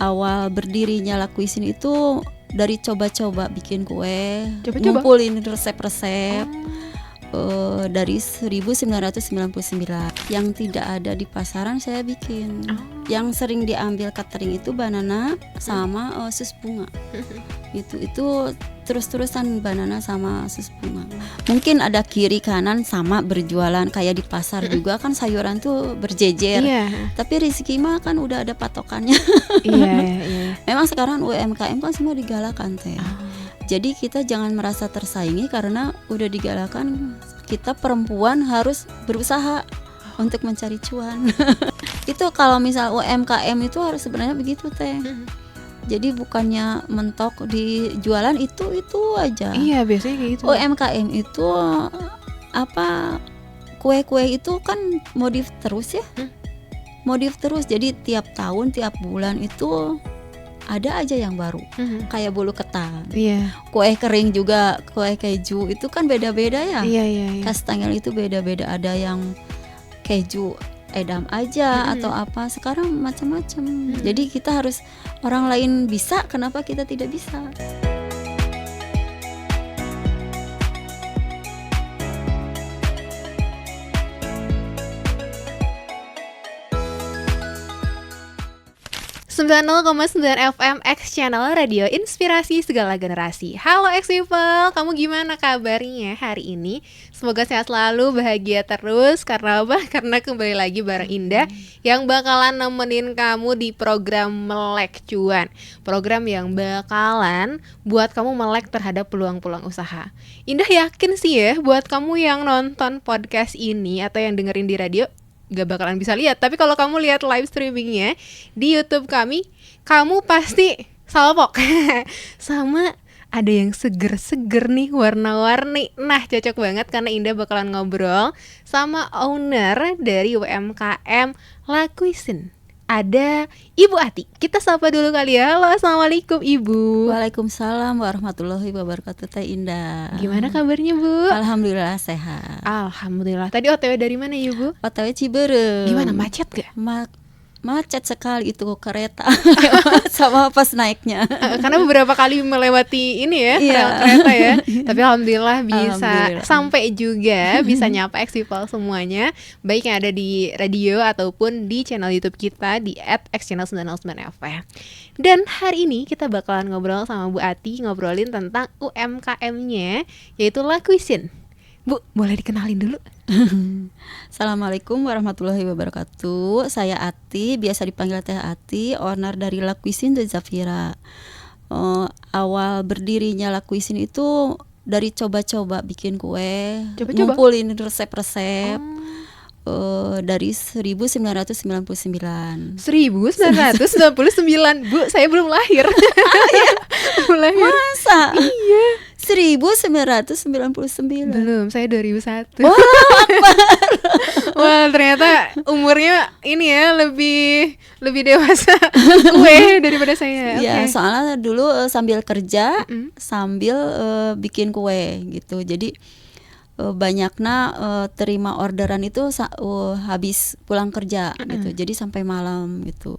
awal berdirinya La Cuisine itu dari coba-coba bikin kue, Coba-coba? ngumpulin resep-resep dari 1999 yang tidak ada di pasaran saya bikin. Yang sering diambil catering itu banana sama sus bunga. Itu terus-terusan banana sama sus bunga. Mungkin ada kiri kanan sama berjualan kayak di pasar juga kan sayuran tuh berjejer. Iya. Tapi rezeki mah kan udah ada patokannya. Iya. Memang sekarang UMKM kan semua digalakan teh. Jadi kita jangan merasa tersaingi karena udah digalakan. Kita perempuan harus berusaha untuk mencari cuan. Itu kalau misal UMKM itu harus sebenarnya begitu teh. Jadi bukannya mentok di jualan itu aja. Iya, biasanya kayak gitu. UMKM itu kue-kue itu kan modif terus ya. Modif terus. Jadi tiap tahun, tiap bulan itu ada aja yang baru. Kayak bolu ketan. Iya. Kue kering juga, kue keju itu kan beda-beda ya. Iya. Kastengel itu beda-beda, ada yang keju edam aja atau apa. Sekarang macam-macam. Jadi kita harus, orang lain bisa, kenapa kita tidak bisa? FM X Channel Radio Inspirasi Segala Generasi. Halo X People, kamu gimana kabarnya hari ini? Semoga sehat selalu, bahagia terus. Karena apa? Karena kembali lagi bareng Indah yang bakalan nemenin kamu di program Melek Cuan. Program yang bakalan buat kamu melek terhadap peluang-peluang usaha. Indah yakin sih ya, buat kamu yang nonton podcast ini atau yang dengerin di radio, gak bakalan bisa lihat, tapi kalau kamu lihat live streamingnya di YouTube kami, kamu pasti salpok sama ada yang seger-seger nih, warna-warni. Nah, cocok banget karena Indah bakalan ngobrol sama owner dari UMKM La Cuisine. Ada Ibu Ati. Kita sapa dulu kali ya. Halo, assalamualaikum Ibu. Waalaikumsalam warahmatullahi wabarakatuh Teh Indah. Gimana kabarnya Bu? Alhamdulillah sehat. Alhamdulillah. Tadi OTW dari mana Ibu? OTW Ciberem. Gimana, macet gak? Macet sekali itu kereta sama pas naiknya. Karena beberapa kali melewati ini ya, Iya. rel kereta ya. Tapi alhamdulillah bisa Alhamdulillah. sampai juga, bisa nyapa X-People semuanya, baik yang ada di radio ataupun di channel YouTube kita di @xchannel99fm. Dan hari ini kita bakalan ngobrol sama Bu Ati, ngobrolin tentang UMKM-nya, yaitu La Cuisine. Bu, boleh dikenalin dulu? Assalamualaikum warahmatullahi wabarakatuh. Saya Ati, biasa dipanggil Teh Ati, owner dari La Cuisine de Zafira. Awal berdirinya La Cuisine itu dari coba-coba bikin kue, Coba-coba? ngumpulin resep-resep dari 1999. 1999, Bu, saya belum lahir. Belum lahir. Masa? Iya. 1999. Belum, saya 2001. Wah, Wah, ternyata umurnya ini ya lebih dewasa kue daripada saya. ya Oke. soalnya dulu sambil kerja sambil bikin kue gitu. Jadi banyaknya terima orderan itu habis pulang kerja gitu. Jadi sampai malam gitu.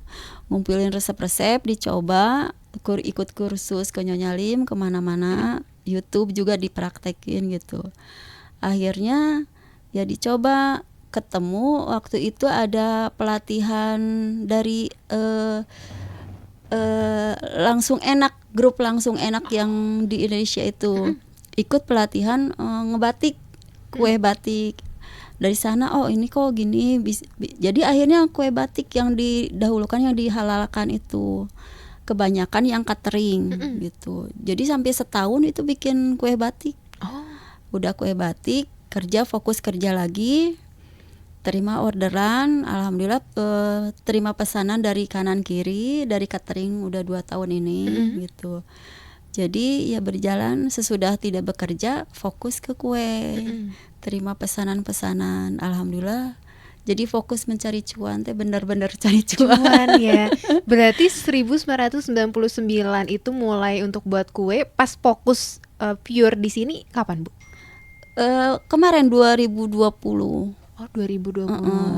Ngumpulin resep-resep, dicoba, ikut kursus ke Nyonya Lim kemana-mana. YouTube juga dipraktekin gitu. Akhirnya ya dicoba, ketemu waktu itu ada pelatihan dari langsung enak, grup langsung enak yang di Indonesia itu. Ikut pelatihan ngebatik, kue batik. Dari sana ini kok gini jadi akhirnya kue batik yang didahulukan, yang dihalalkan itu kebanyakan yang catering gitu. Jadi sampai setahun itu bikin kue batik. Udah kue batik, fokus kerja lagi, terima orderan, alhamdulillah terima pesanan dari kanan kiri, dari catering udah 2 tahun ini gitu. Jadi ya berjalan, sesudah tidak bekerja fokus ke kue, terima pesanan-pesanan, alhamdulillah. Jadi fokus mencari cuan, benar-benar cari cuan ya. Berarti 1999 itu mulai untuk buat kue. Pas fokus pure di sini kapan, Bu? Kemarin 2020. Oh 2020.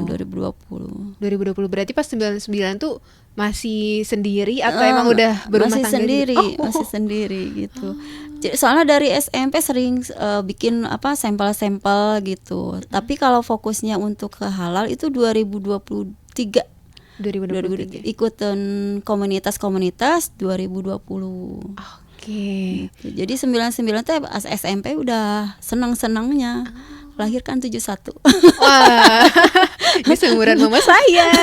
2020. 2020 berarti pas 99 tuh masih sendiri atau emang udah berumah masih tangga sendiri, juga? masih sendiri gitu. Jadi, soalnya dari SMP sering bikin sampel-sampel gitu. Tapi kalau fokusnya untuk ke halal itu 2023. 2023. Ikutan komunitas-komunitas 2020. Oke. Gitu. Jadi 99 tuh pas SMP udah senang-senangnya. Lahirkan 71. Wah, ini seumuran mama saya.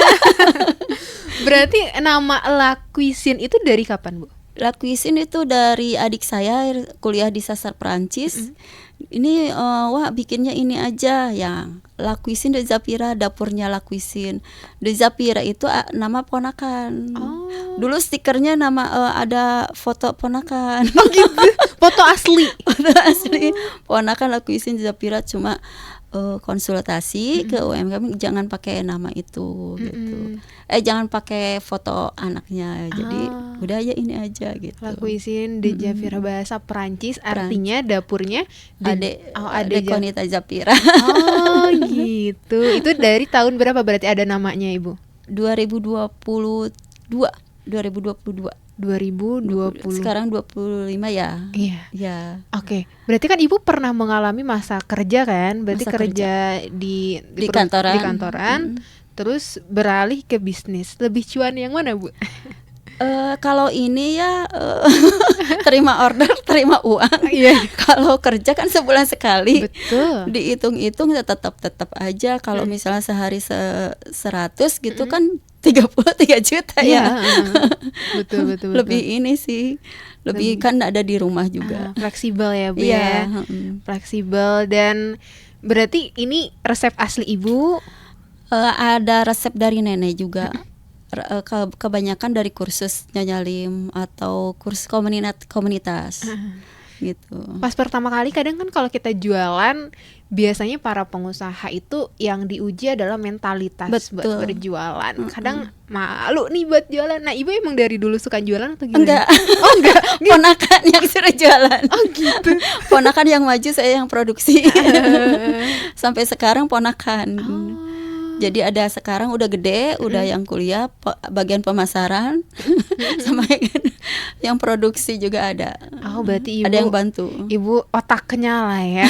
Berarti nama La Cuisine itu dari kapan, Bu? La Cuisine itu dari adik saya kuliah di Sasar Perancis. Ini wah bikinnya ini aja yang La Cuisine de Zapira, dapurnya La Cuisine. De Zapira itu nama ponakan. Dulu stikernya nama ada foto ponakan. Oh gitu. Foto asli. Foto asli ponakan La Cuisine de Zapira, cuma konsultasi ke UMKM jangan pakai nama itu gitu. Jangan pakai foto anaknya. Jadi udah aja ini aja gitu. La Cuisine de Zapira, bahasa Perancis artinya dapurnya Ade Konita Zapira. Oh gitu. Itu dari tahun berapa berarti ada namanya, Ibu? 2022. 2020. Sekarang 25 ya. Iya. Ya. Oke. Berarti kan Ibu pernah mengalami masa kerja kan? Berarti Masa kerja di kantoran. Di kantoran. Terus beralih ke bisnis. Lebih cuan yang mana, Bu? Kalau ini ya terima order, terima uang. Iya. Kalau kerja kan sebulan sekali. Betul. Dihitung-hitung ya tetap aja. Kalau misalnya sehari 100 gitu kan 33 juta ya. Betul. Lebih ini sih. Lebih kan ada di rumah juga. Fleksibel ya, Bu Iya, ya. Fleksibel. Dan berarti ini resep asli Ibu? Ada resep dari nenek juga. Kebanyakan dari kursus Nyonya Lim atau kursus komunitas gitu. Pas pertama kali kadang kan kalau kita jualan biasanya para pengusaha itu yang diuji adalah mentalitas. Betul. Buat berjualan. Kadang malu nih buat jualan. Nah, Ibu emang dari dulu suka jualan atau gimana? Enggak. Oh enggak. Ponakan yang suruh jualan. Oh gitu. Ponakan yang maju, saya yang produksi. Sampai sekarang ponakan. Jadi ada sekarang udah gede, udah yang kuliah bagian pemasaran, sama yang produksi juga ada. Oh berarti Ibu ada yang bantu. Ibu otaknya lah ya.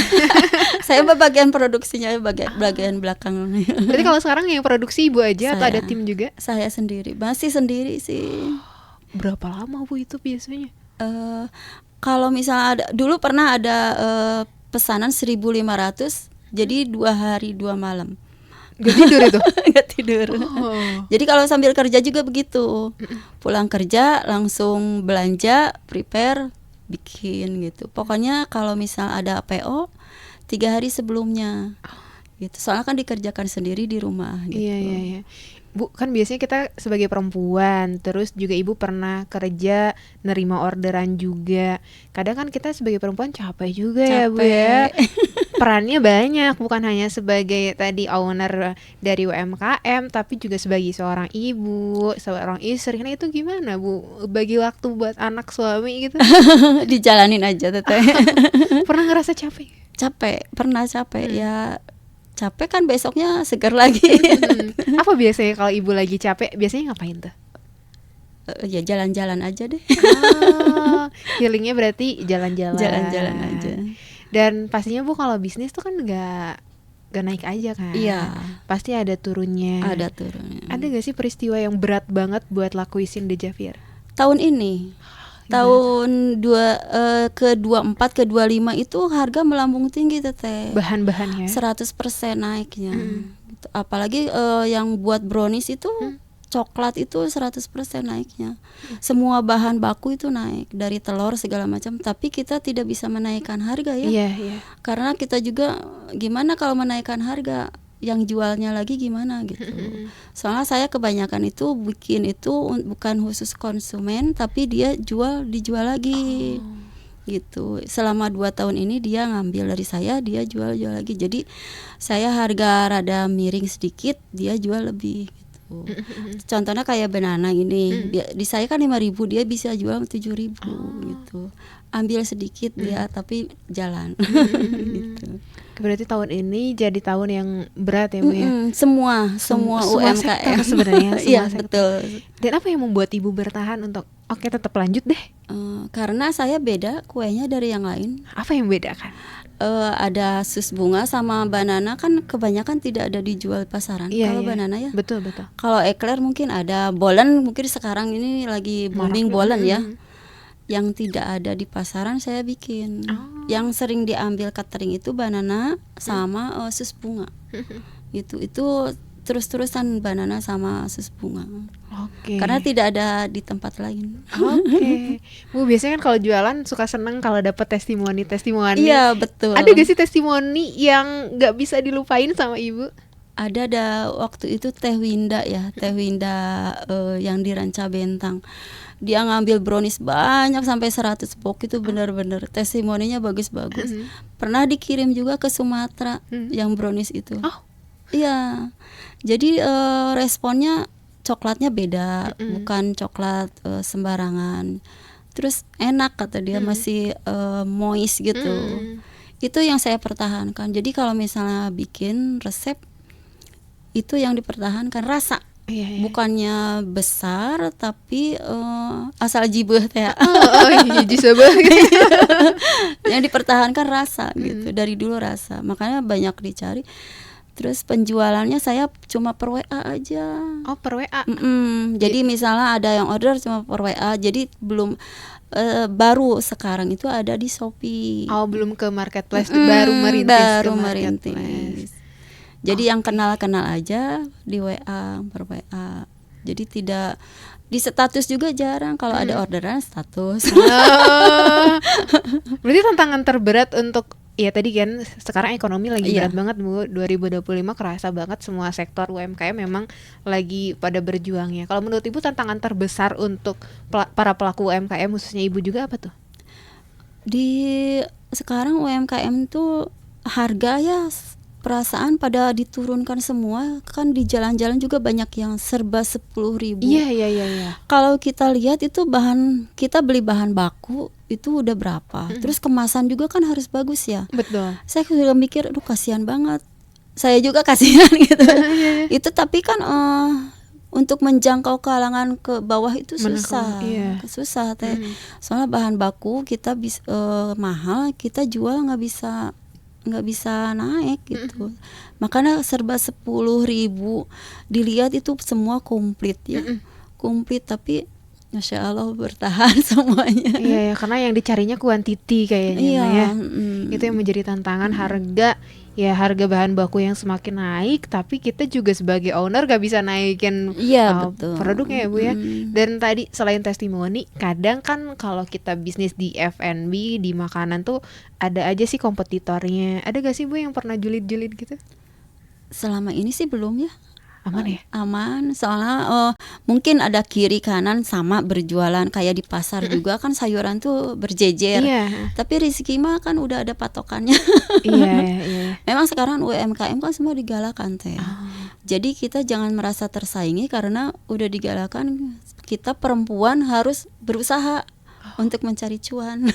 Saya bagian produksinya, bagian belakang. Berarti kalau sekarang yang produksi Ibu aja atau ada tim juga? Saya sendiri, masih sendiri sih. Berapa lama Bu itu biasanya? Kalau misalnya ada, dulu pernah ada pesanan 1.500, jadi 2 hari 2 malam. Gak tidur itu? Gak tidur. Jadi kalau sambil kerja juga begitu. Pulang kerja langsung belanja, prepare, bikin gitu. Pokoknya kalau misal ada PO 3 hari sebelumnya gitu. Soalnya kan dikerjakan sendiri di rumah gitu. Iya. Bu, kan biasanya kita sebagai perempuan, terus juga Ibu pernah kerja, nerima orderan juga. Kadang kan kita sebagai perempuan capek juga ya Bu ya. Perannya banyak, bukan hanya sebagai tadi owner dari UMKM, tapi juga sebagai seorang ibu, seorang istri. Nah itu gimana Bu, bagi waktu buat anak suami gitu? Dijalanin aja teteh. Pernah ngerasa capek? Pernah capek ya. Capek kan besoknya segar lagi. Apa biasanya kalau Ibu lagi capek, biasanya ngapain tuh? Ya jalan-jalan aja deh. Healingnya berarti jalan-jalan. Jalan-jalan aja. Dan pastinya Bu kalau bisnis tuh kan gak naik aja kan. Iya. Pasti ada turunnya. Ada turunnya. Ada gak sih peristiwa yang berat banget buat La Cuisine de Zapira? Tahun ini. Tahun ke-24 ke-25 itu harga melambung tinggi teteh. Bahan-bahannya 100% naiknya. Gitu. Apalagi yang buat brownies itu coklat itu 100% naiknya. Semua bahan baku itu naik, dari telur segala macam, tapi kita tidak bisa menaikkan harga ya. Iya. Karena kita juga gimana kalau menaikkan harga, yang jualnya lagi gimana gitu. Soalnya saya kebanyakan itu bikin itu bukan khusus konsumen, tapi dia dijual lagi. Gitu. Selama 2 tahun ini dia ngambil dari saya, dia jual lagi. Jadi saya harga rada miring sedikit, dia jual lebih gitu. Contohnya kayak banana ini, di saya kan 5.000, dia bisa jual 7.000 gitu. Ambil sedikit dia tapi jalan. Gitu. Berarti tahun ini jadi tahun yang berat ya Bu ya. Semua Semua UMKM sektor sebenarnya, semua Iya sektor. betul. Dan apa yang membuat Ibu bertahan untuk oke tetap lanjut deh? Karena saya beda kuenya dari yang lain. Apa yang bedakan? Ada sus bunga sama banana kan kebanyakan tidak ada dijual di pasaran. Iya, Kalau iya. banana ya. Betul betul. Kalau eclair mungkin ada, bolen mungkin sekarang ini lagi booming bolen ya. Yang tidak ada di pasaran saya bikin. Yang sering diambil catering itu banana sama sus bunga. Itu terus-terusan banana sama sus bunga. Oke. Karena tidak ada di tempat lain. Oke. Bu biasanya kan kalau jualan suka seneng kalau dapat testimoni. Iya betul. Ada gak sih testimoni yang nggak bisa dilupain sama Ibu? Ada waktu itu Teh Winda yang di Ranca Bentang. Dia ngambil brownies banyak sampai 100 box, itu benar-benar testimoninya bagus-bagus. Pernah dikirim juga ke Sumatera yang brownies itu. Iya. Jadi responnya coklatnya beda, bukan coklat sembarangan. Terus enak kata dia, masih moist gitu. Itu yang saya pertahankan. Jadi kalau misalnya bikin resep, itu yang dipertahankan rasa. Iya. Bukannya besar tapi asal jibeuh teh. Yang dipertahankan rasa gitu. Dari dulu rasa. Makanya banyak dicari. Terus penjualannya saya cuma per WA aja. Oh, per WA. Jadi misalnya ada yang order cuma per WA. Jadi belum baru sekarang itu ada di Shopee. Oh, belum ke marketplace, baru merintis. Merintis. Jadi yang kenal-kenal aja di WA, per WA. Jadi tidak di status juga jarang, kalau ada orderan status. Berarti tantangan terberat untuk ya tadi kan sekarang ekonomi lagi berat banget Bu. 2025 kerasa banget semua sektor UMKM memang lagi pada berjuang ya. Kalau menurut Ibu tantangan terbesar untuk para pelaku UMKM khususnya Ibu juga apa tuh? Di sekarang UMKM tuh harga ya perasaan pada diturunkan semua, kan di jalan-jalan juga banyak yang serba 10.000. Iya. Kalau kita lihat itu kita beli bahan baku itu udah berapa, terus kemasan juga kan harus bagus ya. Betul. Saya juga mikir, aduh kasihan banget. Saya juga kasihan gitu. Itu tapi kan untuk menjangkau kalangan ke bawah itu susah. Susah teh. Soalnya bahan baku kita mahal, kita jual nggak bisa naik gitu. Makanya serba 10.000 dilihat itu semua komplit ya. Komplit tapi Masya Allah bertahan semuanya. Iya, karena yang dicarinya kuantiti kayaknya ya. Itu yang menjadi tantangan. Harga bahan baku yang semakin naik, tapi kita juga sebagai owner gak bisa naikin produknya ya Bu ya. Dan tadi selain testimoni, kadang kan kalau kita bisnis di F&B, di makanan tuh ada aja sih kompetitornya. Ada gak sih Bu yang pernah julid-julid gitu? Selama ini sih belum ya. Aman ya? Aman, soalnya mungkin ada kiri kanan sama berjualan, kayak di pasar juga kan sayuran tuh berjejer. Tapi rezeki mah kan udah ada patokannya. Iya. Memang sekarang UMKM kan semua digalakan teh. Jadi kita jangan merasa tersaingi karena udah digalakan. Kita perempuan harus berusaha untuk mencari cuan.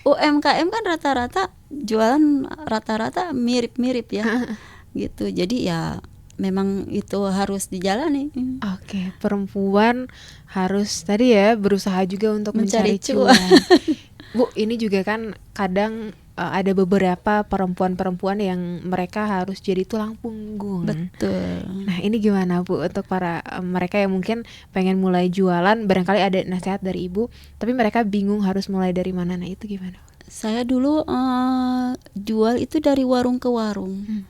UMKM kan rata-rata jualan rata-rata mirip-mirip ya. Gitu. Jadi ya memang itu harus dijalani. Oke, perempuan harus tadi ya berusaha juga untuk mencari cuan. Bu, ini juga kan kadang ada beberapa perempuan-perempuan yang mereka harus jadi tulang punggung. Betul. Nah, ini gimana Bu untuk para mereka yang mungkin pengen mulai jualan, barangkali ada nasihat dari Ibu, tapi mereka bingung harus mulai dari mana. Nah, itu gimana? Saya dulu jual itu dari warung ke warung.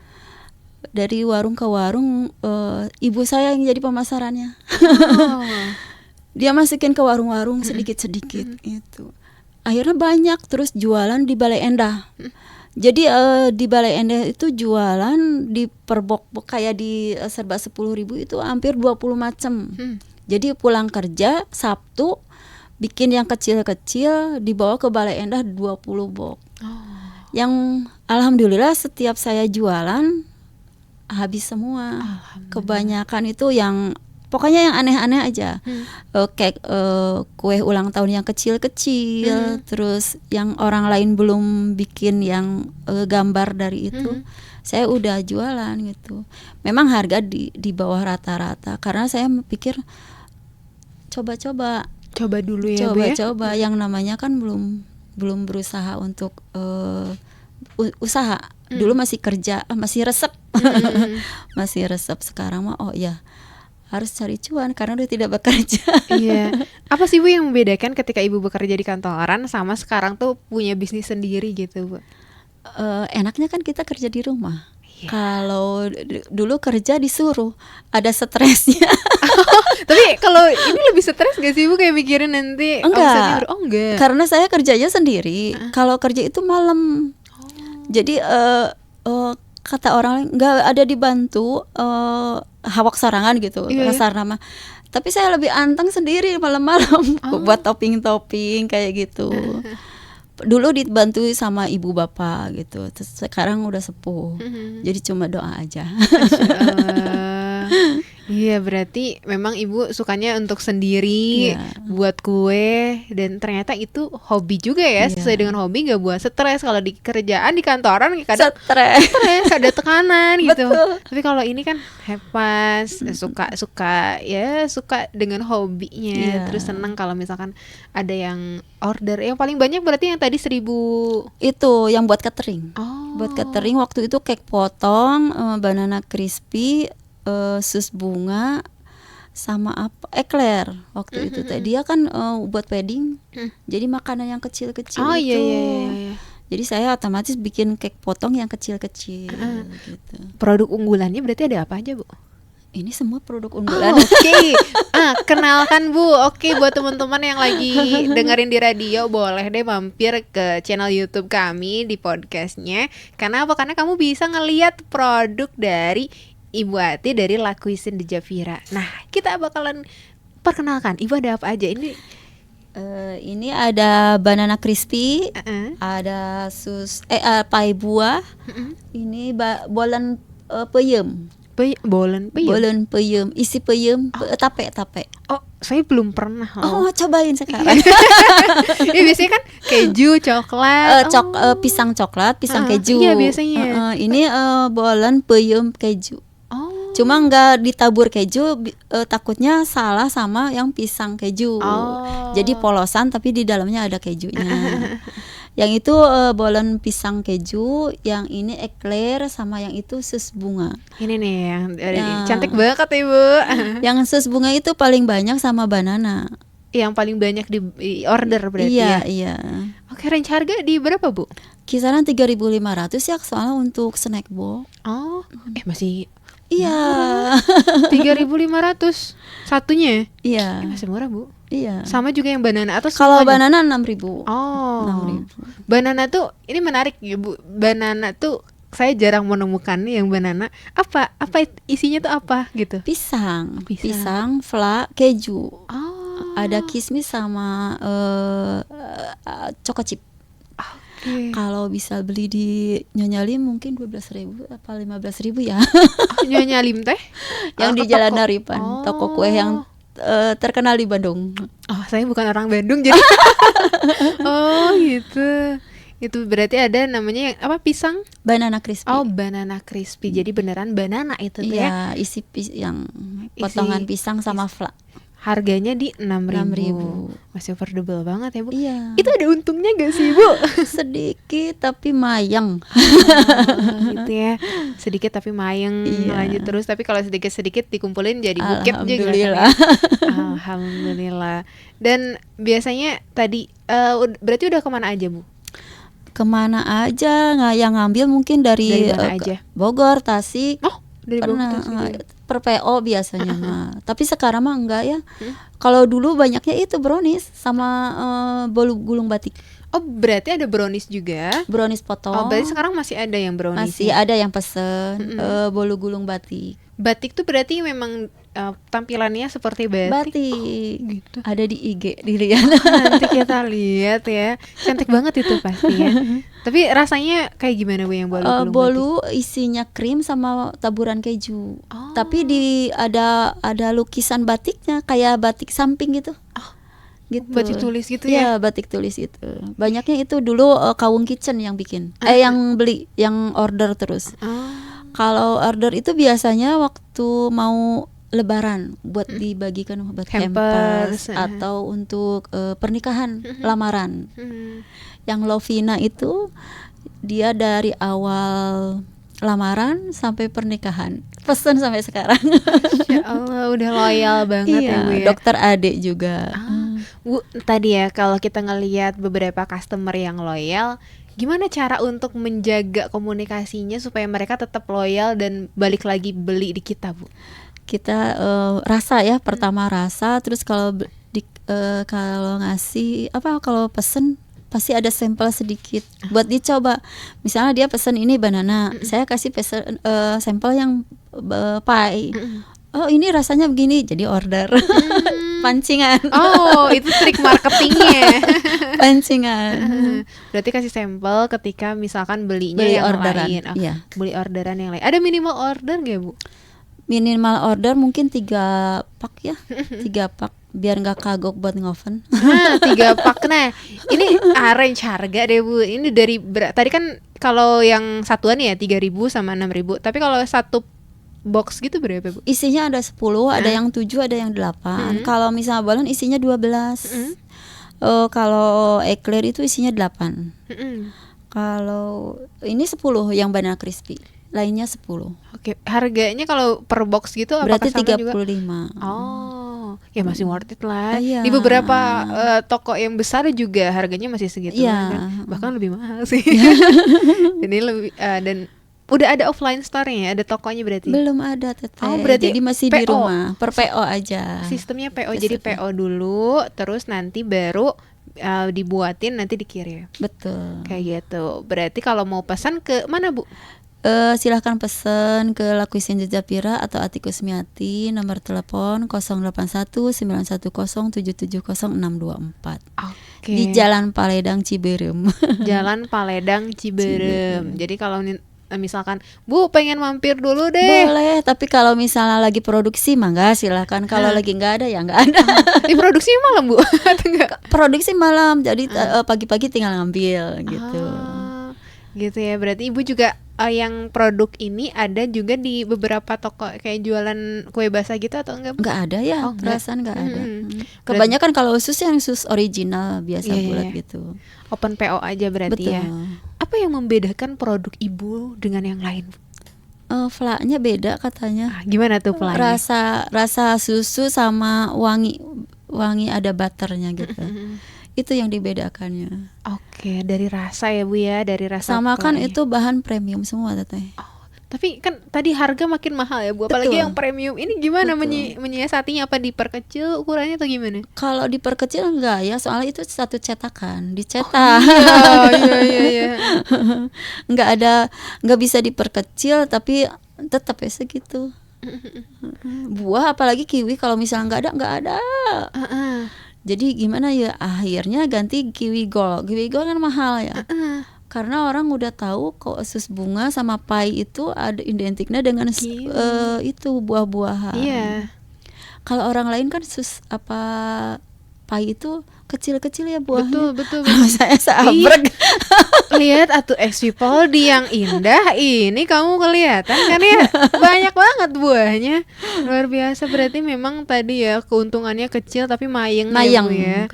Dari warung ke warung, ibu saya yang jadi pemasarannya. Dia masukin ke warung-warung sedikit-sedikit gitu. Akhirnya banyak, terus jualan di Balai Endah. Jadi di Balai Endah itu jualan di perbok kayak di serba 10.000 itu hampir 20 macam. Jadi pulang kerja Sabtu bikin yang kecil-kecil dibawa ke Balai Endah 20 box. Yang alhamdulillah setiap saya jualan habis semua. Kebanyakan itu yang pokoknya yang aneh-aneh aja. Kayak kue ulang tahun yang kecil-kecil, terus yang orang lain belum bikin yang gambar dari itu, saya udah jualan gitu. Memang harga di bawah rata-rata karena saya pikir coba dulu ya Bu ya. coba yang namanya kan belum berusaha untuk usaha. Dulu masih kerja, masih resep. Masih resep. Sekarang mah oh ya harus cari cuan karena udah tidak bekerja. Iya. Apa sih Bu yang membedakan ketika Ibu bekerja di kantoran sama sekarang tuh punya bisnis sendiri gitu Bu? Enaknya kan kita kerja di rumah. Kalau dulu kerja disuruh, ada stresnya. Tapi kalau ini lebih stres gak sih Bu, kayak mikirin nanti omsetnya enggak. Karena saya kerjanya sendiri. Kalau kerja itu malam. Jadi kata orang lain nggak ada dibantu hawak sarangan gitu, kasar nama. Tapi saya lebih anteng sendiri malam-malam buat topping kayak gitu. Dulu dibantu sama ibu bapak gitu. Terus sekarang udah sepuh. Jadi cuma doa aja. Iya, berarti memang Ibu sukanya untuk sendiri buat kue, dan ternyata itu hobi juga ya. Sesuai dengan hobi, gak buat stres. Kalau di kerjaan di kantoran kadang stres, ada tekanan gitu. Tapi kalau ini kan hepas, suka dengan hobinya. Terus senang kalau misalkan ada yang order. Yang paling banyak berarti yang tadi 1.000 itu yang buat catering. Buat catering waktu itu cake potong, banana crispy, sus bunga, sama apa eclair waktu itu. Dia kan buat wedding, jadi makanan yang kecil-kecil itu. Iya. Jadi saya otomatis bikin cake potong yang kecil-kecil. Gitu. Produk unggulannya berarti ada apa aja Bu? Ini semua produk unggulan. Oke. Kenalkan Bu. Oke, buat teman-teman yang lagi dengerin di radio, boleh deh mampir ke channel YouTube kami di podcastnya. Karena apa? Karena kamu bisa ngelihat produk dari Ibu Ati dari La Cuisine de Javira. Nah, kita bakalan perkenalkan Ibu ada apa aja ini. Ini ada banana crispy, ada sus pai buah. Ini bolen peyem. Bolen peyem, isi peyem, tape. Oh, saya belum pernah. Cobain sekarang. Ya biasanya kan keju, coklat, pisang coklat, pisang keju. Iya biasanya. Ini bolen peyem keju. Cuma nggak ditabur keju, takutnya salah sama yang pisang keju. Jadi polosan tapi di dalamnya ada kejunya. Yang itu bolen pisang keju, yang ini eclair, sama yang itu sus bunga. Ini nih yang cantik banget Ibu. Yang sus bunga itu paling banyak sama banana. Yang paling banyak di order berarti ya. Iya. Oke, range harga di berapa Bu? Kisaran 3.500 ya, soalnya untuk snack box. Masih. Iya. 3.500 satunya. Iya. Masih murah Bu. Iya. Sama juga yang banana atau kalau banana 6.000. 6.000. Banana tuh ini menarik ya Bu. Banana tuh saya jarang menemukan yang banana. Apa isinya tuh apa gitu? Pisang, fla, keju. Ada kismis sama choco chip. Kalau bisa beli di Nyonya Lim mungkin 12.000 apa 15.000 ya. Nyonya Lim teh? Yang di Jalan Naripan, toko kue yang terkenal di Bandung. Saya bukan orang Bandung jadi. Gitu. Itu berarti ada namanya yang apa, pisang? Banana crispy. Banana crispy. Jadi beneran banana itu tuh ya? Iya, isi yang potongan pisang sama fla. Harganya di 6.000. Masih affordable banget ya Bu. Iya. Itu ada untungnya gak sih Bu? Sedikit tapi mayang. Gitu ya. Sedikit tapi mayang. Lanjut terus. Tapi kalau sedikit-sedikit dikumpulin jadi bukit juga. Alhamdulillah. Alhamdulillah. Dan biasanya tadi berarti udah kemana aja Bu? Kemana aja, yang ngambil mungkin dari mana aja? Bogor, Tasik. Dari pernah Bogor, per PO biasanya mah. Tapi sekarang mah enggak ya. Kalau dulu banyaknya itu brownies sama bolu gulung batik. Berarti ada brownies juga. Brownies potong. Berarti sekarang masih ada yang brownies. Masih ada yang pesen bolu gulung batik. Batik tuh berarti memang tampilannya seperti batik. Batik. Gitu. Ada di IG dilihat. Nanti kita lihat ya. Cantik banget itu pasti ya. Tapi rasanya kayak gimana Bu yang bolu belum batik? Bolu isinya krim sama taburan keju. Oh. Tapi ada lukisan batiknya kayak batik samping gitu. Gitu. Batik tulis gitu Iya, ya. batik tulis itu. Banyaknya itu dulu Kawung Kitchen yang bikin. Yang beli, yang order terus. Kalau order itu biasanya waktu mau lebaran buat dibagikan buat hampers atau untuk pernikahan, lamaran. Yang Lovina itu dia dari awal lamaran sampai pernikahan, pesan sampai sekarang. Ya Allah, udah loyal banget ya Bu ya. Dokter Ade juga. Bu, tadi ya kalau kita ngelihat beberapa customer yang loyal, gimana cara untuk menjaga komunikasinya supaya mereka tetap loyal dan balik lagi beli di kita, Bu? Kita rasa ya, pertama rasa, terus kalau kalau ngasih kalau pesen pasti ada sampel sedikit buat dicoba. Misalnya dia pesen ini banana, saya kasih pesen sampel yang pie. Oh ini rasanya begini, jadi order. Pancingan. Oh itu trik marketingnya. Pancingan. Berarti kasih sampel ketika misalkan belinya Beli yang orderan, lain. iya. Beli orderan yang lain. Ada minimal order nggak Bu? Minimal order mungkin 3 pak ya, 3 pak biar nggak kagok buat ngoven. Nah 3 pak. Nah ini range harga deh Bu. Ini dari tadi kan kalau yang satuan ya 3.000 sama 6.000. Tapi kalau satu box gitu berapa Bu? Isinya ada 10, ada yang 7, ada yang 8. Kalau misalnya balon isinya 12. Kalau eclair itu isinya 8. Kalau ini 10 yang banana crispy, lainnya 10. Oke, harganya kalau per box gitu berarti apakah sama 35 juga? Oh, ya masih worth it lah. Iya. Di beberapa toko yang besar juga harganya masih segitu Iya. kan. Bahkan lebih mahal sih. Ini lebih dan udah ada offline store-nya, ada tokonya berarti. Belum ada teteh. Oh, berarti jadi masih di PO. rumah, per PO aja. Sistemnya PO, jadi PO dulu, terus nanti baru dibuatin, nanti dikirim. Betul. Kayak gitu. Berarti kalau mau pesan ke mana Bu? Silahkan pesen ke Lakuisin Jejapira atau Ati Kusmiati, nomor telepon 081-910-770-624. Oke. Di Jalan Paledang Ciberem. Jalan Paledang Ciberem. Jadi kalau misalkan Bu pengen mampir dulu deh. Boleh, tapi kalau misalnya lagi produksi mangga silahkan. Kalau lagi nggak ada ya nggak ada. Di produksi malam Bu? Atau enggak? Produksi malam, jadi pagi-pagi tinggal ngambil gitu. Gitu ya. Berarti Ibu juga yang produk ini ada juga di beberapa toko kayak jualan kue basah gitu atau enggak Bu? Nggak ada ya, Oh, perasaan nggak ada. Kebanyakan Kebanyakan kalau sus yang sus original biasa Iya, bulat iya. gitu. Open PO aja berarti Betul. ya. Apa yang membedakan produk Ibu dengan yang lain? Flaknya beda katanya. Gimana tuh pelanya? Rasa susu sama wangi ada butternya gitu. Itu yang dibedakannya. Oke, dari rasa ya Bu ya, dari rasa. Sama kan pelanya. itu bahan premium semua teteh. Tapi kan tadi harga makin mahal ya Bu, apalagi Betul. yang premium ini gimana Betul. menyiasatinya, apa diperkecil ukurannya atau gimana? Kalau diperkecil enggak ya, soalnya itu satu cetakan, dicetak. Iya. Nggak bisa diperkecil, tapi tetap ya segitu. Buah apalagi kiwi kalau misalnya nggak ada. Jadi gimana ya, akhirnya ganti kiwi gold. Kiwi gold kan mahal ya. Karena orang udah tahu kok sus bunga sama pai itu ada identiknya dengan itu buah-buahan. Iya. Kalau orang lain kan sus pai itu kecil-kecil ya buahnya. Betul. Saya seabrek. Lihat atuh people di yang indah ini kamu kelihatan kan ya, banyak banget buahnya, luar biasa. Berarti memang tadi ya keuntungannya kecil tapi mayang ya Bu ya.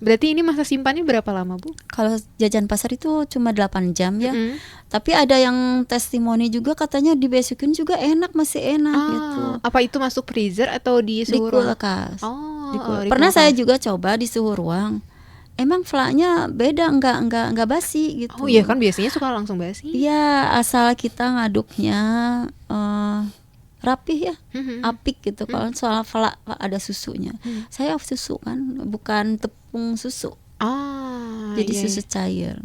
Berarti ini masa simpannya berapa lama Bu? Kalau jajan pasar itu cuma 8 jam ya. Tapi ada yang testimoni juga katanya dibesokin juga enak, masih enak gitu. Apa itu masuk freezer atau di Di suhu ruang? kulkas. Di di Pernah kulkas. saya juga coba di suhu ruang. Emang flaknya beda, enggak basi gitu. Oh iya kan biasanya suka langsung basi. Iya, asal kita ngaduknya rapih ya, apik gitu. Kalau soal flak ada susunya. Saya susu kan, bukan tepung susu. Ah, Jadi iya, susu cair.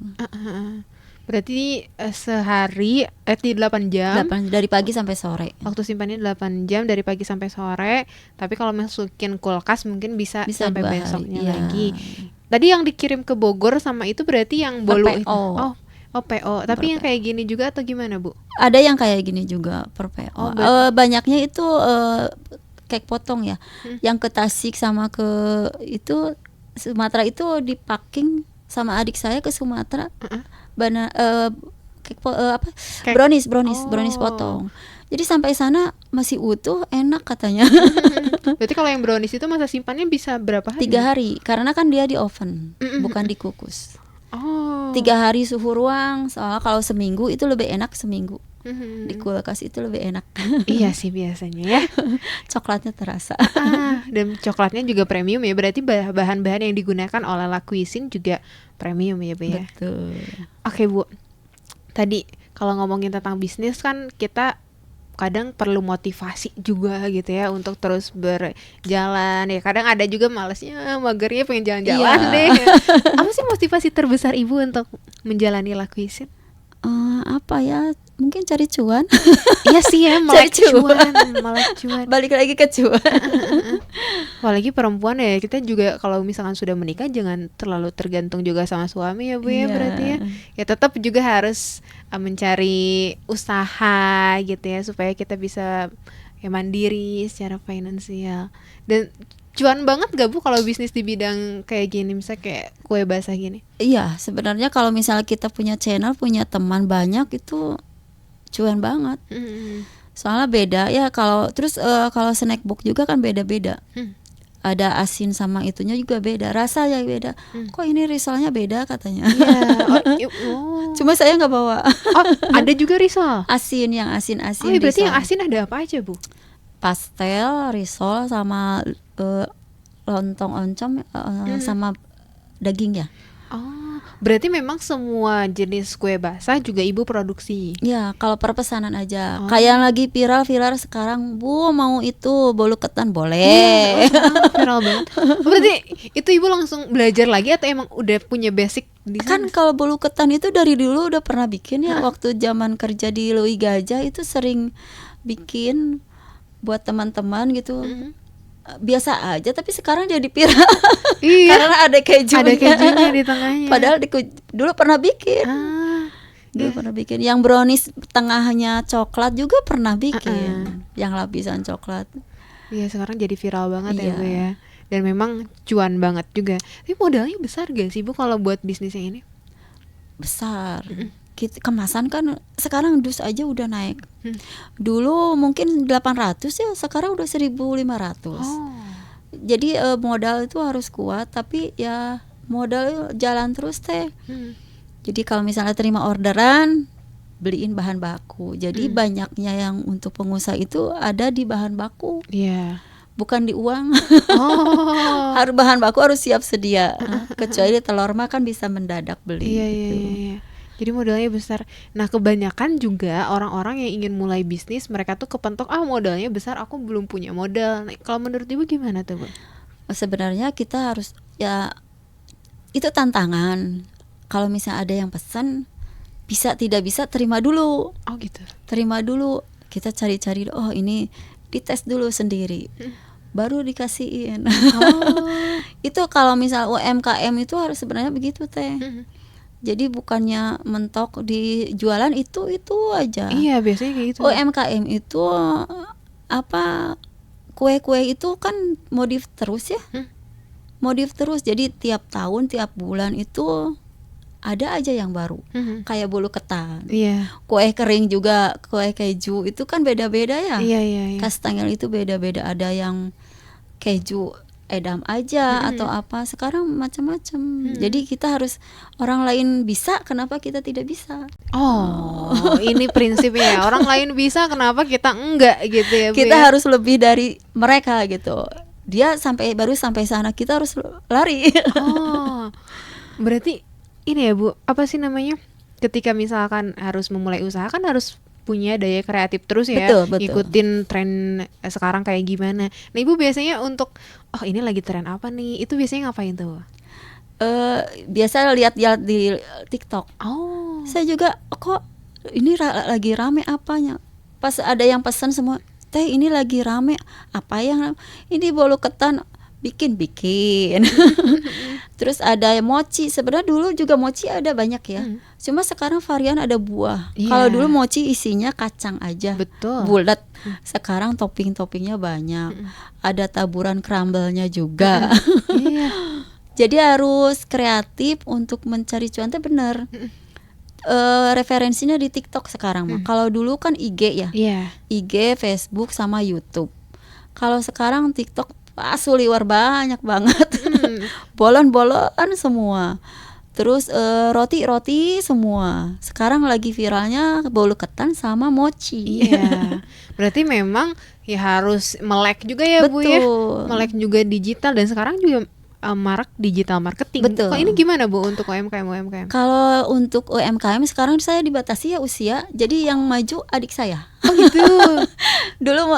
Berarti sehari 8 jam. Dari pagi sampai sore. Waktu simpannya 8 jam dari pagi sampai sore. Tapi kalau masukin kulkas mungkin bisa sampai 2 hari, besoknya iya. lagi. Tadi yang dikirim ke Bogor sama itu berarti yang Per bolu PO. itu. Oh PO. Tapi Per yang kayak gini juga atau gimana, Bu? Ada yang kayak gini juga per PO. Oh, berarti- Banyaknya itu cake potong ya. Yang ke Tasik sama ke itu Sumatera itu di-packing sama adik saya ke Sumatera. Cake apa? Cake. Brownies Oh. potong. Jadi sampai sana masih utuh, enak katanya. Berarti kalau yang brownies itu masa simpannya bisa berapa hari? 3 hari, karena kan dia di oven, bukan dikukus. Oh. 3 hari suhu ruang, soalnya kalau seminggu itu lebih enak seminggu. Di kulkas itu lebih enak. Iya sih biasanya ya. Coklatnya terasa. Dan coklatnya juga premium ya. Berarti bahan-bahan yang digunakan oleh La Cuisine juga premium ya, Bu ya. Betul. Oke, Bu. Tadi kalau ngomongin tentang bisnis kan kita kadang perlu motivasi juga gitu ya untuk terus berjalan ya. Kadang ada juga malesnya, magernya pengen jalan-jalan Iya. deh. Apa sih motivasi terbesar Ibu untuk menjalani La Cuisine? Apa ya? Mungkin cari cuan. Iya sih ya, malah Cari cuan. cuan. Balik lagi ke cuan. Apalagi perempuan ya, kita juga kalau misalkan sudah menikah jangan terlalu tergantung juga sama suami ya, Bu ya. Iya. Berarti ya. Ya tetap juga harus mencari usaha gitu ya supaya kita bisa ya mandiri secara finansial. Dan cuan banget gak, Bu, kalau bisnis di bidang kayak gini, misalnya kayak kue basah gini? Iya, sebenarnya kalau misalnya kita punya channel, punya teman banyak itu cuan banget. Soalnya beda ya kalau kalau snack book juga kan beda-beda. Ada asin sama itunya juga beda, rasanya beda. Kok ini risolnya beda katanya. Iya. Cuma saya nggak bawa. Oh, ada juga risol. Asin, yang asin-asin. Oh, berarti risol. yang asin ada apa aja, Bu? Pastel, risol sama lontong oncom sama daging ya. Oh, berarti memang semua jenis kue basah juga Ibu produksi? Ya, kalau per pesanan aja. Kayak lagi viral sekarang, Bu mau itu bolu ketan boleh. Viral banget. Berarti itu Ibu langsung belajar lagi atau emang udah punya basic di sana? Kan kalau bolu ketan itu dari dulu udah pernah bikin ya. Waktu zaman kerja di Lui Gajah itu sering bikin buat teman-teman gitu. Biasa aja, tapi sekarang jadi viral. Iya. Karena ada kejunya. Ada kejunya di tengahnya. Padahal dulu pernah bikin. Dulu Iya. pernah bikin. Yang brownies tengahnya coklat juga pernah bikin. Yang lapisan coklat. Iya, sekarang jadi viral banget ya, Iya. Bu ya. Dan memang cuan banget juga. Tapi modalnya besar gak sih, Bu, kalau buat bisnis yang ini? Besar. Kemasan kan sekarang dus aja udah naik. Dulu mungkin 800 ya, sekarang udah 1.500. Jadi modal itu harus kuat, tapi ya modal jalan terus teh. Jadi kalau misalnya terima orderan, beliin bahan baku. Jadi banyaknya yang untuk pengusaha itu ada di bahan baku. Iya. Bukan di uang. Oh. Harus bahan baku harus siap sedia. Kecuali telur mah kan bisa mendadak beli. Iya, gitu. iya. Jadi modalnya besar. Nah, kebanyakan juga orang-orang yang ingin mulai bisnis, mereka tuh kepentok, modalnya besar, aku belum punya modal. Nah, kalau menurut Ibu gimana tuh, Bu? Sebenarnya kita harus ya, itu tantangan. Kalau misalnya ada yang pesan, bisa tidak bisa terima dulu. Oh gitu. Terima dulu. Kita cari-cari, oh ini dites dulu sendiri. Baru dikasihin. Itu kalau misal UMKM itu harus sebenarnya begitu teh. Jadi bukannya mentok di jualan itu aja. Iya, biasanya kayak gitu. UMKM itu kue-kue itu kan modif terus ya. Modif terus. Jadi tiap tahun, tiap bulan itu ada aja yang baru. Kayak bolu ketan. Iya. Kue kering juga, kue keju itu kan beda-beda ya. Iya. Kastengel itu beda-beda, ada yang keju edam aja atau apa. Sekarang macam-macam. Jadi kita harus, orang lain bisa, kenapa kita tidak bisa? Oh, ini prinsipnya ya. Orang lain bisa, kenapa kita enggak gitu ya, Bu? Kita ya? harus lebih dari mereka gitu. Dia baru sampai sana, kita harus lari. Oh. Berarti ini ya, Bu, apa sih namanya? Ketika misalkan harus memulai usaha kan harus punya daya kreatif terus ya. Betul. Ikutin tren sekarang kayak gimana. Nah, Ibu biasanya untuk ini lagi tren apa nih? Itu biasanya ngapain tuh? Biasa lihat di TikTok. Oh. Saya juga kok ini lagi rame apanya. Pas ada yang pesan semua, teh ini lagi rame apa yang ini bolu ketan bikin. Terus ada mochi. Sebenarnya dulu juga mochi ada banyak ya. Cuma sekarang varian ada buah. Iya. Kalau dulu mochi isinya kacang aja, Betul. bulat. Sekarang topping-toppingnya banyak. Ada taburan crumble-nya juga. Iya. Jadi harus kreatif untuk mencari cuannya bener. Referensinya di TikTok sekarang mah. Kalau dulu kan IG ya. Iya. IG, Facebook sama YouTube. Kalau sekarang TikTok suliwar banyak banget. Bolon-bolon semua. Terus roti-roti semua. Sekarang lagi viralnya bolu ketan sama mochi. Iya. Berarti memang ya harus melek juga ya Bu ya. Betul. Melek juga digital dan sekarang juga marak digital marketing. Betul. Kok ini gimana Bu untuk UMKM? Kalau untuk UMKM sekarang saya dibatasi ya usia. Jadi yang maju adik saya. Oh gitu. Dulu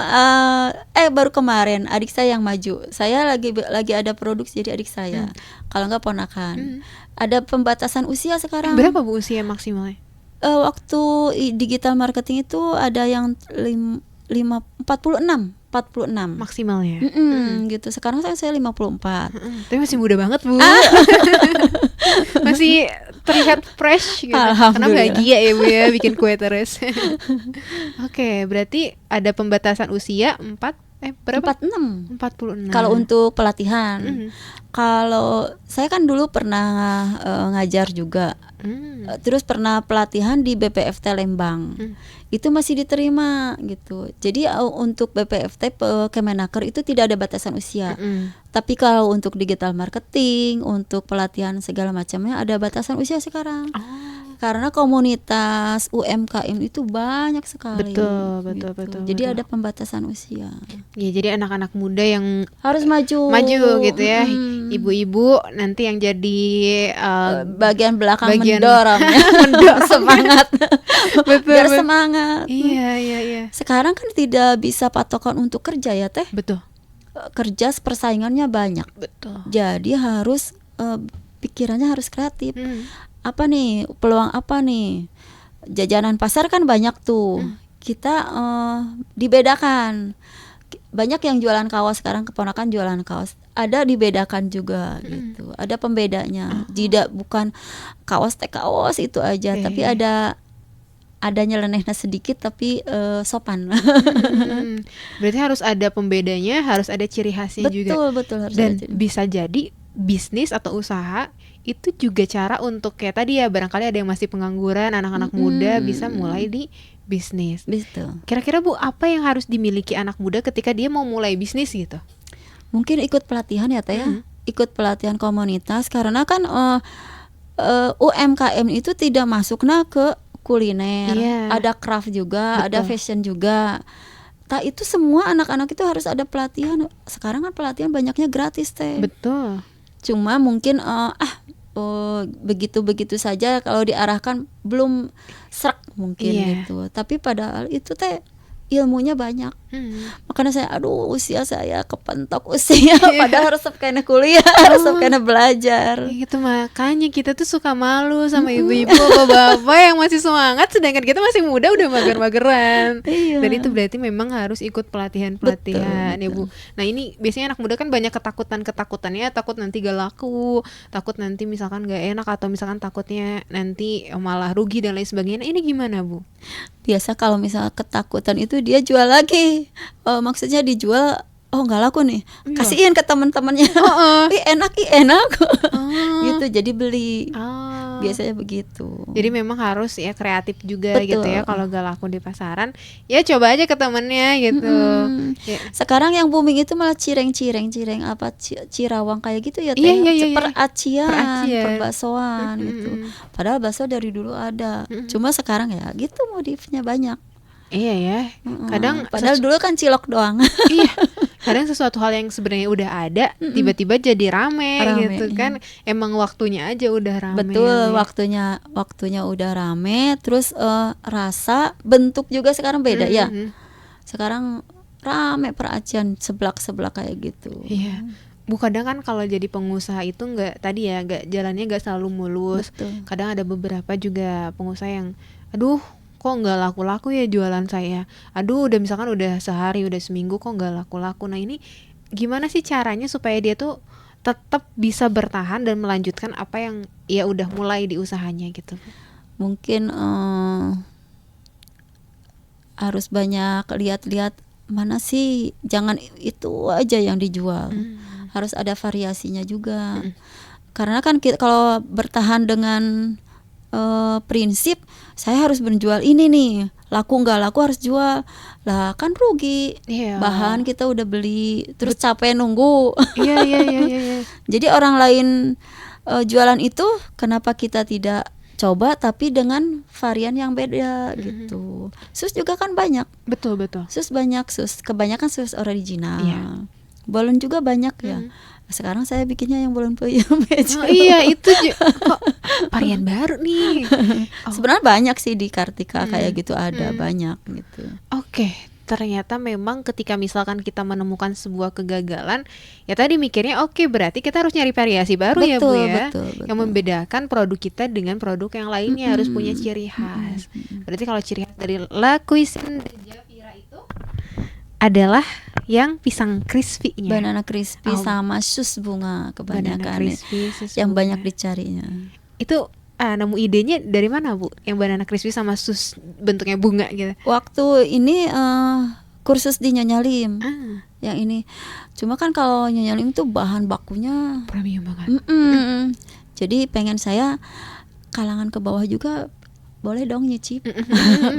baru kemarin adik saya yang maju. Saya lagi ada produksi jadi adik saya. Kalau enggak ponakan. Ada pembatasan usia sekarang. Berapa Bu usia maksimalnya? Waktu digital marketing itu ada yang 46 Maksimalnya. gitu. Sekarang saya 54. Tapi masih muda banget Bu. Masih terlihat fresh gitu. Karena bahagia ya Bu ya bikin kue terus. Oke, berarti ada pembatasan usia 46. Kalau untuk pelatihan. Kalau saya kan dulu pernah ngajar juga. Terus pernah pelatihan di BPFT Lembang. Itu masih diterima gitu. Jadi untuk BPFT Kemenaker itu tidak ada batasan usia. Tapi kalau untuk digital marketing, untuk pelatihan segala macamnya ada batasan usia sekarang. Karena komunitas UMKM itu banyak sekali. Betul. Jadi ada pembatasan usia. Ya, jadi anak-anak muda yang harus maju gitu ya. Ibu-ibu nanti yang jadi bagian belakang mendorong semangat. Biar semangat. Iya. Sekarang kan tidak bisa patokan untuk kerja ya Teh. Betul. Kerja persaingannya banyak. Betul. Jadi harus pikirannya harus kreatif. Apa nih peluang apa nih? Jajanan pasar kan banyak tuh. Kita dibedakan. Banyak yang jualan kaos sekarang, keponakan jualan kaos. Ada dibedakan juga gitu. Ada pembedanya. Tidak bukan kaos itu aja, tapi ada nyelenehnya sedikit tapi sopan. Berarti harus ada pembedanya, harus ada ciri khasnya juga. Betul harus. Dan ada bisa jadi bisnis atau usaha itu juga cara untuk kayak tadi ya, barangkali ada yang masih pengangguran, anak-anak muda bisa mulai di bisnis. Betul. Kira-kira Bu, apa yang harus dimiliki anak muda ketika dia mau mulai bisnis gitu? Mungkin ikut pelatihan ya Teh ya. Ikut pelatihan komunitas karena kan UMKM itu tidak masuknya ke kuliner. Ada craft juga, ada fashion juga. Itu semua anak-anak itu harus ada pelatihan. Sekarang kan pelatihan banyaknya gratis Teh. Betul. Cuma mungkin begitu saja kalau diarahkan belum serak mungkin gitu. Tapi padahal itu Teh ilmunya banyak. Makanya saya usia saya kepentok usia padahal harus kena kuliah, harus kena belajar. Gitu, makanya kita tuh suka malu sama ibu-ibu bapak-bapak yang masih semangat sedangkan kita masih muda udah mager-mageran. Dan itu berarti memang harus ikut pelatihan-pelatihan ya Bu. Nah, ini biasanya anak muda kan banyak ketakutannya, takut nanti gak laku, takut nanti misalkan gak enak, atau misalkan takutnya nanti malah rugi dan lain sebagainya. Nah, ini gimana Bu? Biasa kalau misalnya ketakutan itu dia jual lagi. Maksudnya dijual, nggak laku nih, kasihin ke teman-temannya. enak gitu, jadi beli. Biasanya begitu. Jadi memang harus ya kreatif juga. Betul. Gitu ya, kalau gak laku di pasaran ya coba aja ke temennya gitu. Sekarang yang booming itu malah cireng apa cirawang kayak gitu ya Teh. Peracian, perbaksoan gitu. Padahal bakso dari dulu ada. Cuma sekarang ya gitu modifnya banyak. Iya ya. Padahal dulu kan cilok doang. Iya. Kadang sesuatu hal yang sebenarnya udah ada tiba-tiba jadi rame gitu kan. Emang waktunya aja udah rame. Betul, waktunya udah rame. Terus rasa, bentuk juga sekarang beda ya. Sekarang rame peracian seblak kayak gitu. Iya. Bu, kadang kan kalau jadi pengusaha itu nggak tadi ya, nggak jalannya nggak selalu mulus. Betul. Kadang ada beberapa juga pengusaha yang, aduh, kok nggak laku-laku ya jualan saya. Aduh, udah misalkan udah sehari, udah seminggu kok nggak laku-laku. Nah ini gimana sih caranya supaya dia tuh tetap bisa bertahan dan melanjutkan apa yang ya udah mulai di usahanya gitu? Mungkin harus banyak lihat-lihat mana sih, jangan itu aja yang dijual. Harus ada variasinya juga. Karena kan kalau bertahan dengan prinsip saya harus menjual ini nih, laku nggak laku harus jual, lah kan rugi. Iya. Bahan kita udah beli terus capek nunggu. Iya. Jadi orang lain jualan itu, kenapa kita tidak coba tapi dengan varian yang beda gitu. Sus juga kan banyak. Betul. Sus banyak, sus kebanyakan sus original. Iya. Balon juga banyak ya. Sekarang saya bikinnya yang balon peyem aja. Oh iya, itu kok varian baru nih. Sebenarnya banyak sih di Kartika kayak gitu, ada banyak gitu. Oke, ternyata memang ketika misalkan kita menemukan sebuah kegagalan, ya tadi mikirnya oke, berarti kita harus nyari variasi baru ya Bu ya. Betul. Yang membedakan produk kita dengan produk yang lainnya, harus punya ciri khas. Berarti kalau ciri khas dari La Cuisine de Jaafira itu adalah yang pisang crispy-nya. Banana crispy sama sus bunga kebanyakan Banana crispy, sus yang bunga. banyak dicarinya. Itu nemu idenya dari mana Bu? Yang banana crispy sama sus bentuknya bunga gitu. Waktu ini kursus di Nyonya Lim. Yang ini. Cuma kan kalau Nyonya Lim tuh bahan bakunya premium banget. Jadi pengen saya kalangan ke bawah juga boleh dong nyicip.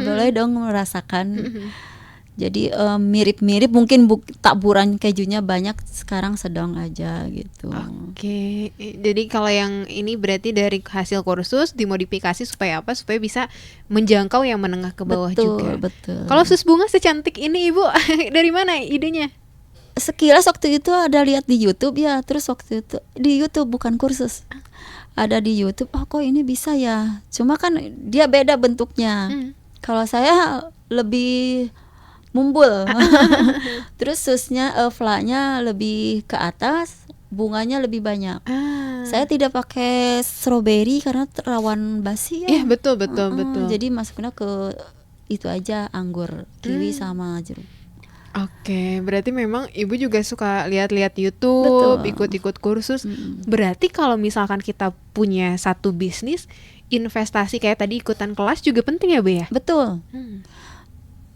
Boleh dong merasakan. Jadi mirip-mirip, mungkin taburan kejunya banyak, sekarang sedang aja gitu. Oke, jadi kalau yang ini berarti dari hasil kursus dimodifikasi supaya apa? Supaya bisa menjangkau yang menengah ke bawah juga. Betul. Kalau sus bunga secantik ini Ibu, dari mana idenya? Sekilas waktu itu ada lihat di YouTube ya, terus waktu itu di YouTube bukan kursus. Ada di YouTube, oh kok ini bisa ya. Cuma kan dia beda bentuknya. Kalau saya lebih mumbul. Terus susnya flanya lebih ke atas, bunganya lebih banyak. Saya tidak pakai strawberry karena rawan basi ya. Iya, betul. Jadi masuknya ke itu aja, anggur, kiwi sama jeruk. Oke, berarti memang Ibu juga suka lihat-lihat YouTube, ikut-ikut kursus. Berarti kalau misalkan kita punya satu bisnis, investasi kayak tadi ikutan kelas juga penting ya Bu ya? Betul.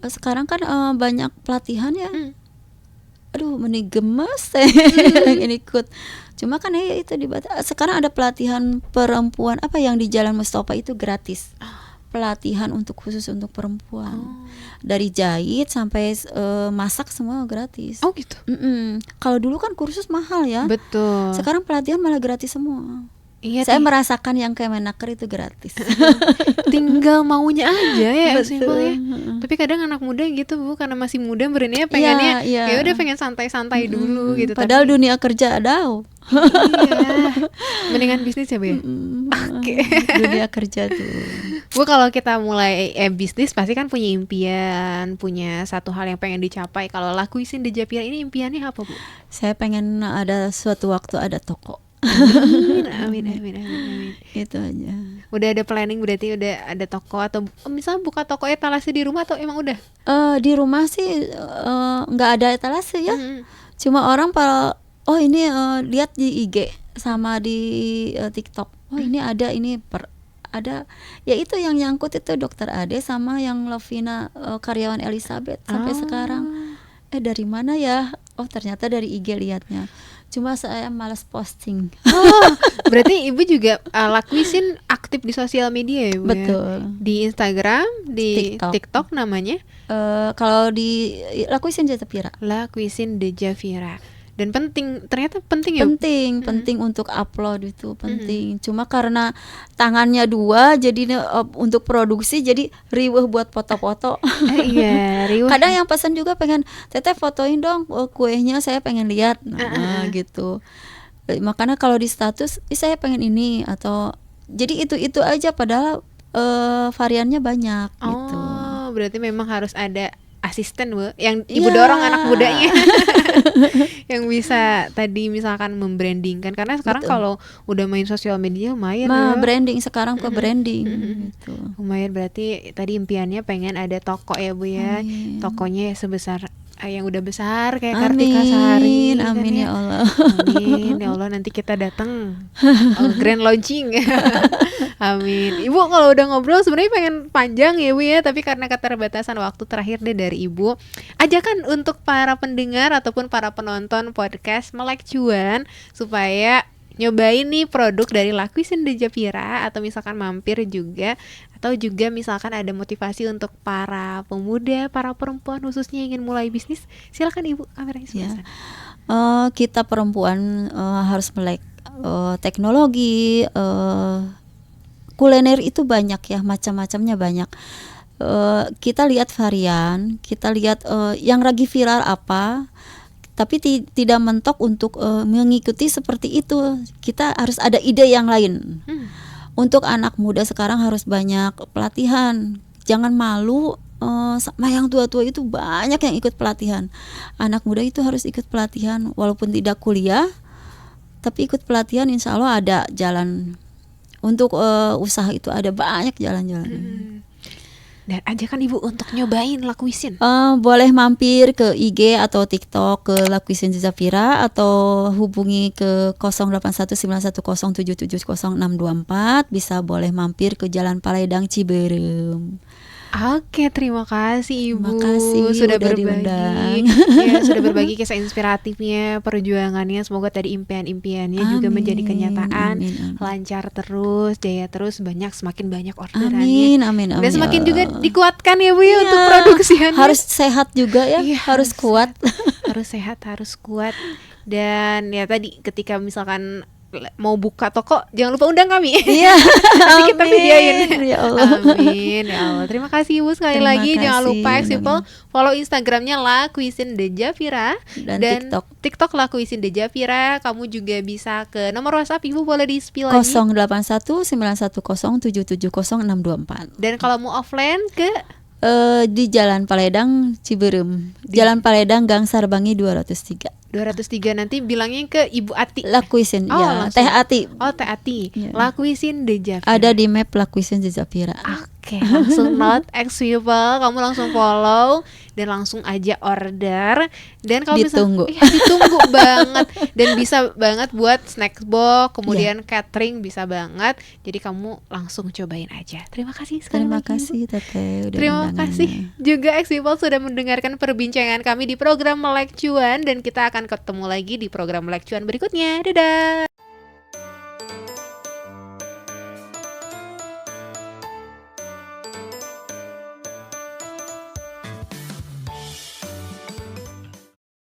Sekarang kan banyak pelatihan ya. Aduh, meni gemes ini ikut. Cuma kan ya itu sekarang ada pelatihan perempuan apa yang di Jalan Mustafa itu gratis. Pelatihan khusus untuk perempuan. Dari jahit sampai masak semua gratis. Oh gitu. Kalau dulu kan kursus mahal ya. Betul. Sekarang pelatihan malah gratis semua. Iya, saya merasakan yang Kemenaker itu gratis. Tinggal maunya aja ya, simpel ya. Betul. Tapi kadang anak muda gitu Bu, karena masih muda beraninya pengennya Iya. ya udah pengen santai-santai dulu gitu. Padahal tapi, dunia kerja ada. iya. Mendingan bisnis ya Bu ya. Oke. Dunia kerja tuh. Bu, kalau kita mulai bisnis pasti kan punya impian, punya satu hal yang pengen dicapai. Kalau La Cuisine de Jaafira ini impiannya apa Bu? Saya pengen ada suatu waktu ada toko. Amin. Itu aja. Udah ada planning, berarti udah ada toko atau misalnya buka toko etalase di rumah atau emang udah? Di rumah sih nggak ada etalase ya. Cuma orang ini lihat di IG sama di TikTok. Oh ini ada ada ya itu yang nyangkut itu Dokter Ade sama yang Lovina karyawan Elizabeth sampai sekarang. Dari mana ya? Oh ternyata dari IG lihatnya. Cuma saya malas posting. Berarti Ibu juga La Cuisine aktif di sosial media ya Bu? Betul. Ya? Di Instagram, di TikTok namanya? Kalau di La Cuisine de Jaafira. La Cuisine de Jaafira. Dan ternyata penting ya? Penting untuk upload itu penting. Cuma karena tangannya dua, jadi untuk produksi jadi riweuh buat foto-foto. Iya, riweuh. Kadang yang pesan juga pengen, Teteh fotoin dong kuenya, saya pengen lihat. Gitu. Makanya kalau di status, saya pengen ini atau jadi itu aja padahal variannya banyak gitu. Berarti memang harus ada asisten Bu yang Ibu dorong anak mudanya. yang bisa tadi misalkan membrandingkan, karena sekarang Betul. kalau udah main sosial media lumayan ya. Branding sekarang ke branding gitu. Lumayan, berarti tadi impiannya pengen ada toko ya Bu ya. Amin. Tokonya ya sebesar yang udah besar kayak Kartika Sari Amin, kan amin ya. ya Allah. Amin ya Allah, nanti kita datang grand launching. Amin. Ibu kalau udah ngobrol sebenarnya pengen panjang ya Bu ya, tapi karena keterbatasan waktu, terakhir deh dari Ibu, ajakan untuk para pendengar ataupun para penonton podcast Melek Cuan supaya nyobain nih produk dari Lakuisin de Japira, atau misalkan mampir juga, atau juga misalkan ada motivasi untuk para pemuda, para perempuan khususnya yang ingin mulai bisnis. Silakan Ibu, kameranya sebelah sana. Kita perempuan harus melek teknologi, kuliner itu banyak ya, macam-macamnya banyak. Kita lihat varian, kita lihat yang lagi viral apa, tapi tidak mentok untuk mengikuti seperti itu. Kita harus ada ide yang lain. Untuk anak muda sekarang harus banyak pelatihan. Jangan malu, sama yang tua-tua itu banyak yang ikut pelatihan. Anak muda itu harus ikut pelatihan, walaupun tidak kuliah, tapi ikut pelatihan, insya Allah ada jalan. Untuk usaha itu ada banyak jalan-jalan. Dan ajakan Ibu untuk nyobain Lakuisin. Boleh mampir ke IG atau TikTok ke Lakuisin de Japira, atau hubungi ke 081910770624. Bisa boleh mampir ke Jalan Paledang Ciberem. Oke, terima kasih Ibu. Terima kasih sudah udah berbagi. diundang. Ya, sudah berbagi kisah inspiratifnya, perjuangannya. Semoga tadi impian-impiannya juga Amin, menjadi kenyataan. amin, amin. Lancar terus, jaya terus, semakin banyak orderannya. Amin. Dan semakin ya juga Allah. dikuatkan ya Bu ya, Iya, untuk produksiannya. harus sehat juga ya, Iya, harus kuat. Harus sehat, harus kuat. Dan ya tadi ketika misalkan mau buka toko, jangan lupa undang kami. Iya. Nanti kita videoin. Ya Allah. Amin ya Allah. Terima kasih Ibu sekali Terima lagi. Jangan kasih, lupa Exipel follow Instagramnya Lakuisin de Japira, Dan TikTok Lakuisin de Japira. Kamu juga bisa ke nomor WhatsApp Ibu, boleh di-spill lagi. 081910770624. Dan kalau mau offline ke Di Jalan Paledang Ciberem, Jalan Paledang Gang Sarbangi 203. 203, nanti bilangnya ke Ibu Ati. Lakuisin, Oh, ya, langsung. Teh Ati. Oh, Teh Ati. Iya. Lakuisin de Japira. Ada di map Lakuisin de Japira. Oke, langsung note Exipel, kamu langsung follow dan langsung aja order. Dan kalau Ditunggu. ditunggu banget, dan bisa banget buat snack box, kemudian catering bisa banget. Jadi kamu langsung cobain aja. Terima kasih sekali Terima lagi, kasih Teteh udah Terima undangannya. kasih juga Exipel sudah mendengarkan perbincangan kami di program Melek Cuan, dan kita akan ketemu lagi di program Melek Cuan berikutnya. Dadah.